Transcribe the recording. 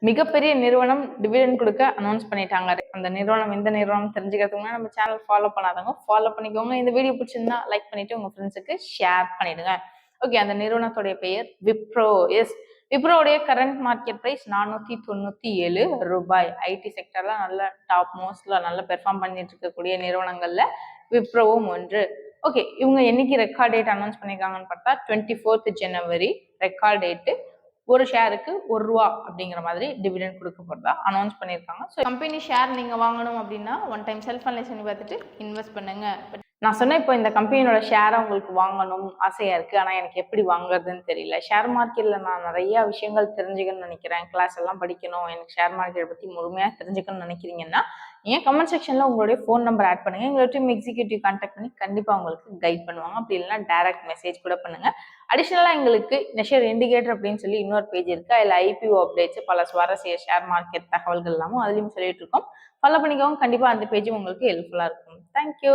மிகப்பெரிய நிறுவனம் டிவிடெண்ட் கொடுக்க அனௌன்ஸ் பண்ணிட்டாங்க. அந்த நிறுவனம் எந்த நிறுவனம் தெரிஞ்சுக்கிறதுக்கு நம்ம சேனல் ஃபாலோ பண்ணாதவங்க ஃபாலோ பண்ணிக்கோங்க. இந்த வீடியோ பிடிச்சிருந்தா லைக் பண்ணிட்டு உங்க ஃப்ரெண்ட்ஸுக்கு ஷேர் பண்ணிடுங்க. ஓகே, அந்த நிறுவனத்துடைய பெயர் விப்ரோ. எஸ், விப்ரோடைய கரண்ட் மார்க்கெட் பிரைஸ் 497 ரூபாய். ஐடி செக்டர்ல நல்ல டாப் மோஸ்ட்ல நல்ல பெர்ஃபார்ம் பண்ணிட்டு இருக்கக்கூடிய நிறுவனங்கள்ல விப்ரோவும் ஒன்று. ஓகே, இவங்க என்னைக்கு ரெக்கார்ட் டேட் அனௌன்ஸ் பண்ணிருக்காங்கன்னு பார்த்தா 24th ஜனவரி ரெக்கார்ட் டேட்டு. ஒரு ஷேருக்கு ₹1 அப்படிங்கிற மாதிரி டிவிடெண்ட் கொடுக்க போறதா அனௌன்ஸ் பண்ணியிருக்காங்க. ஸோ கம்பெனி ஷேர் நீங்க வாங்கணும் அப்படின்னா ஒன் டைம் செல்ஃப் அனலைஸ் பண்ணி பார்த்துட்டு இன்வெஸ்ட் பண்ணுங்க. நான் சொன்னேன், இப்போ இந்த கம்பெனியோட ஷேரை உங்களுக்கு வாங்கணும் ஆசையா இருக்கு, ஆனா எனக்கு எப்படி வாங்குறதுன்னு தெரியல. ஷேர் மார்க்கெட்ல நான் நிறைய விஷயங்கள் தெரிஞ்சுக்கணும்னு நினைக்கிறேன், கிளாஸ் எல்லாம் படிக்கணும், எனக்கு ஷேர் மார்க்கெட் பத்தி முழுமையா தெரிஞ்சுக்கணும்னு நினைக்கிறீங்கன்னா ஏன் கமெண்ட் செக்ஷன்ல உங்களுடைய ஃபோன் நம்பர் ஆட் பண்ணுங்க. எங்களோட டீம் எக்ஸிக்யூட்டிவ் கான்டாக்ட் பண்ணி கண்டிப்பா உங்களுக்கு கைட் பண்ணுவாங்க. அப்படி இல்லைன்னா டைரக்ட் மெசேஜ் கூட பண்ணுங்க. அடிஷனலா எங்களுக்கு நெஷர் இண்டிகேட்டர் அப்படின்னு சொல்லி இன்னொரு பேஜ் இருக்கு. அதில் ஐபிஓ அப்டேட்ஸ், பல சுவாரஸ்ய ஷேர் மார்க்கெட் தகவல்கள் எல்லாமும் அதுலயும் சொல்லிட்டு இருக்கோம். ஃபாலோ பண்ணிக்கோங்க. கண்டிப்பா அந்த பேஜும் உங்களுக்கு ஹெல்ப்ஃபுல்லா இருக்கும். தேங்க்யூ.